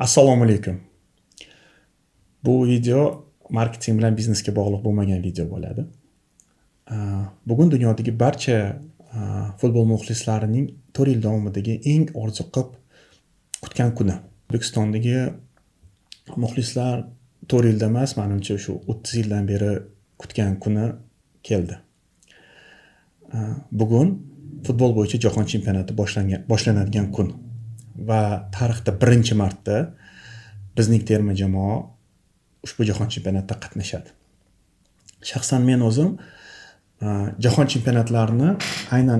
Assalomu alaykum. Bu video marketing bilan biznesga bog'liq bo'lmagan video bo'ladi. Bugun dunyodagi barcha futbol muxlislarining 4 yil davomidagi eng orziqib kutgan kuni. O'zbekistondagi muxlislar 4 yilda emas, menimcha shu 30 yildan beri kutgan kuni keldi. Bugun futbol bo'yicha jahon chempionati boshlanadigan kun va tarixda birinchi marta bizning terma jamoa ushbu jahon chempionatida qatnashadi. Shaxsan men o'zim jahon chempionatlarini aynan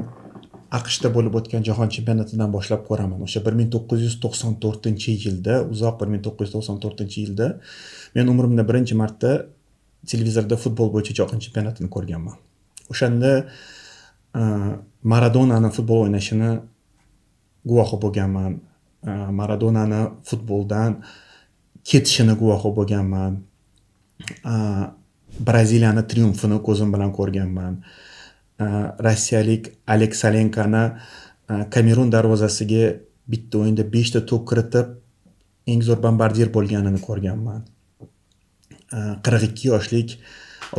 AQShda bo'lib o'tgan jahon chempionatidan boshlab ko'raman. O'sha 1994-yilda, uzoq 1994-yilda men umrimda birinchi marta televizorda futbol bo'yicha jahon chempionatini ko'rganman. O'shanda Maradonani futbol o'ynashini guvohi bo'lganman. Maradonani futboldan ketishini guvohi bo'lganman. Braziliyani triumfini ko'zim bilan ko'rganman. Rossiyalik Aleksalenko'ni Kamerun darvozasiga bitta o'yinda 5 ta to'p kiritib, eng zo'r bombardier bo'lganini ko'rganman. 42 yoshlik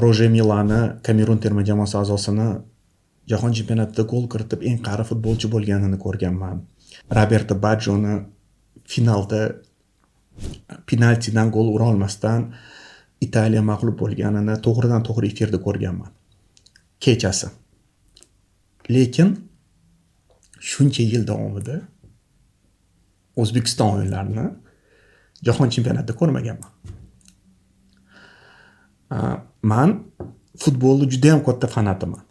Roje Milani Kamerun terma jamoasi a'zosini jahon chempionatida gol kiritib eng qari futbolchi bo'lganini ko'rganman. Roberto Baggio'ni finalda penaltidan gol ura olmasdan Italiya mag'lub bo'lganini to'g'ridan to'g'ri efirda ko'rganman. Kechasi. Lekin shuncha yil davomida O'zbekiston o'yinlarini jahon chempionatida ko'rmaganman. Men futbolni juda ham katta fanatiman.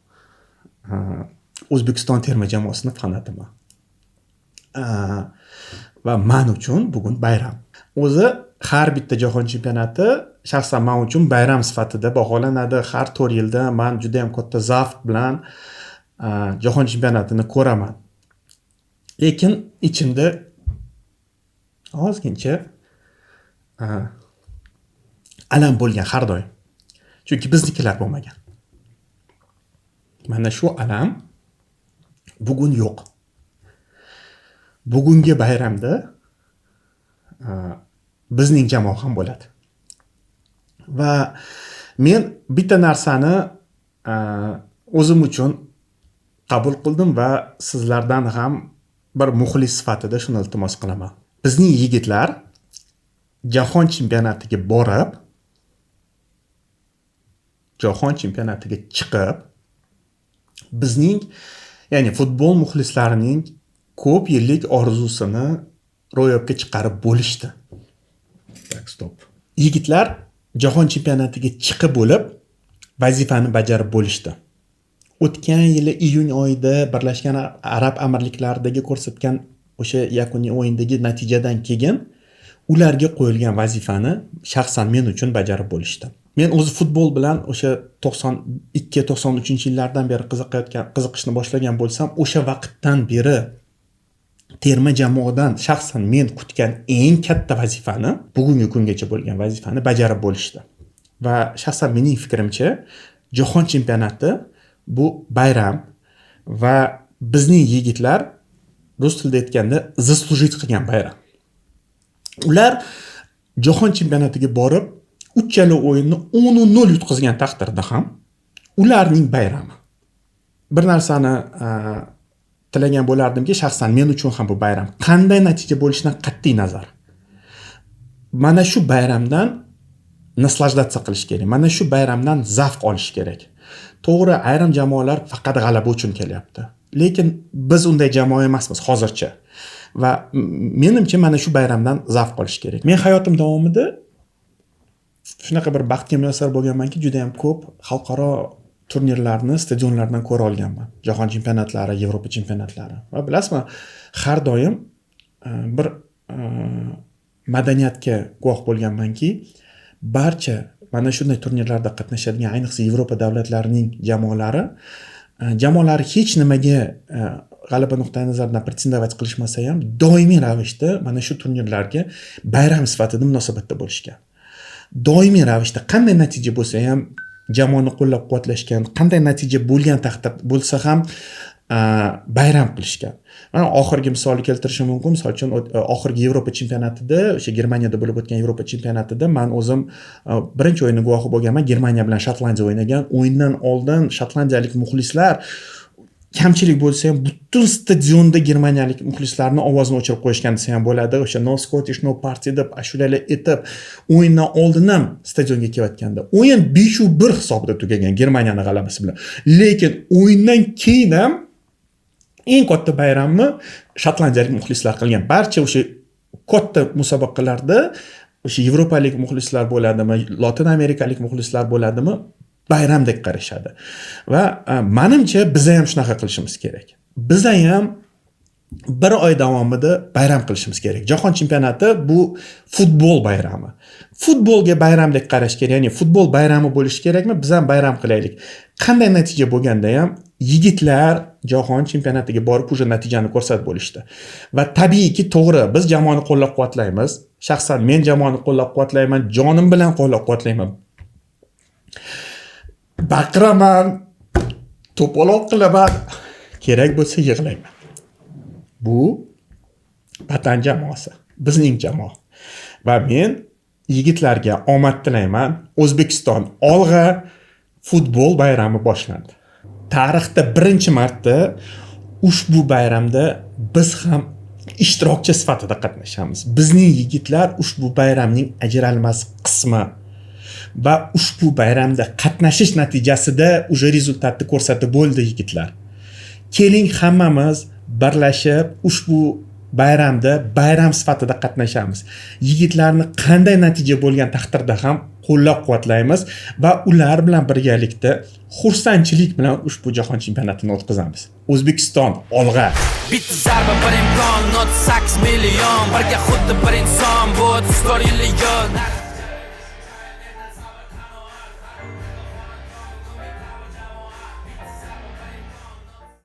O'zbekiston terma jamoasining fanatiman. Va men uchun bugun bayram. O'zi har bitta jahon chempionati shaxsan men uchun bayram sifatida baholanadi. Har 4 yilda men juda ham katta zavq bilan jahon chempionatini ko'raman. Lekin ichimda ozgincha alam bo'lgan har doim. Chunki biznikilar bo'lmagan. Mana shu alam bugun yo'q. Bugungi bayramda bizning jamoa ham bo'ladi. Va men bitta narsani o'zim uchun qabul qildim va sizlardan ham bir muxlis sifatida shuni iltimos qilaman. Bizning yigitlar jahon chempionatiga borib, jahon chempionatiga chiqib, bizning, ya'ni futbol muxlislarining ko'p yillik orzusini ro'yobga chiqarib bo'lishdi. Stop. Yigitlar jahon chempionatiga chiqib bo'lib vazifani bajarib bo'lishdi. O'tgan yili iyun oyida Birlashgan Arab Amirliklaridagi ko'rsatgan o'sha yakuniy o'yindagi natijadan keyin ularga qo'yilgan vazifani shaxsan men uchun bajarib bo'lishdi. Men o'zi futbol bilan o'sha 92-93-yillardan beri qiziqishni boshlagan bo'lsam, o'sha vaqtdan beri terma jamoadan shaxsan men kutgan eng katta vazifani, bugungi kungacha bo'lgan vazifani bajarib bo'lishdi. Va shaxsan mening fikrimcha, jahon chempionati bu bayram va bizning yigitlar rus tilida aytganda zaslujit qilgan bayram. Ular jahon chempionatiga borib, uchala o'yinni 10-0 yutqizgan taqdirda ham ularning bayrami. Bir narsani tilagan bo'lardimki, shaxsan men uchun ham bu bayram qanday natija bo'lishidan qat'iy nazar. Mana shu bayramdan naslajdatsiya qilish kerak. Mana shu bayramdan zavq olish kerak. To'g'ri, ayrim jamoalar faqat g'alaba uchun kelyapti. Lekin biz unday jamoa emasmiz hozircha. Va menimcha mana shu bayramdan zavq olish kerak. Men hayotim davomida shunaqa bir baxtga muyassar bo'lganmanki, juda ham ko'p xalqaro turnirlarni stadionlardan ko'ra olganman. Jahon chempionatlari, Yevropa chempionatlari. Va bilasizmi, har doim bir madaniyatga guvoh bo'lganmanki, barcha mana shunday turnirlarda qatnashadigan, ayniqsa Yevropa davlatlarining jamoalari hech nimaga g'alaba nuqtai nazaridan pretendovat qilishmasa ham doimiy ravishda mana shu turnirlarga bayram sifatida munosabatda bo'lishgan. Doimiy ravishda qanday natija bo'lsa ham jamoani qo'llab-quvvatlashgan, qanday natija bo'lgan taqdir bo'lsa ham bayram qilishgan. Mana oxirgi misolni keltirishim mumkin. Misol uchun oxirgi Yevropa chempionatida, o'sha Germaniyada bo'lib o'tgan Yevropa chempionatida men o'zim birinchi o'yinni guvohi bo'lganman. Germaniya bilan Shotlandiya o'ynagan. O'yindan oldin shotlandiyalik muxlislar kamchilik bo'lsa ham butun stadionda germaniyalik muxlislarning ovozini o'chirib qo'yishgan desa ham bo'ladi. O'sha no Scottish no party deb ashulalar aytib, o'yindan oldin ham stadionga kelayotganda o'yin 5-1 hisobida tugagan Germaniyaning g'alabasi bilan. Lekin o'yindan keyin ham eng katta bayramni shotlandiyalik muxlislar qilgan. Barcha o'sha katta musobaqalarda o'sha yevropalik muxlislar bo'ladimi, Latin amerikalik muxlislar bo'ladimi, bayramdek qarashadi. Va menimcha biz ham shunaqa qilishimiz kerak. Biz ham bir oy davomida bayram qilishimiz kerak. Jahon chempionati bu futbol bayrami. Futbolga bayramdek qarash kerak, ya'ni futbol bayrami bo'lishi kerakmi? Biz ham bayram qilaylik. Qanday natija bo'lganda ham yigitlar jahon chempionatiga borib o'sha natijani ko'rsatib bo'lishdi. Va tabiiyki to'g'ri, biz jamoani qo'llab-quvvatlaymiz. Shaxsan men jamoani qo'llab-quvvatlayman, jonim bilan qo'llab-quvvatlayman. Baqiraman, to'poloq qilaman, kerak bo'lsa yig'layman. Bu Vatan jamoasi, bizning jamoa. Va men yigitlarga omad tilayman. O'zbekiston olg'a, futbol bayrami boshlandi. Tarixda birinchi marta ushbu bayramda biz ham ishtirokchi sifatida qatnashamiz. Bizning yigitlar ushbu bayramning ajralmas qismi. Va ushbu bayramda qatnashish natijasida o'sha rezultatni ko'rsatib bo'ldi yigitlar. Keling hammamiz birlashib ushbu bayramda bayram sifatida qatnashamiz. Yigitlarni qanday natija bo'lgan taqdirda ham qo'llab-quvvatlaymiz va ular bilan birgalikda xursandchilik bilan ushbu jahon chempionatini o'tkazamiz. O'zbekiston olg'a. Bitta zarba bir imkon, 8 million, birga xuddi bir inson, bu 4 yillik yo'l.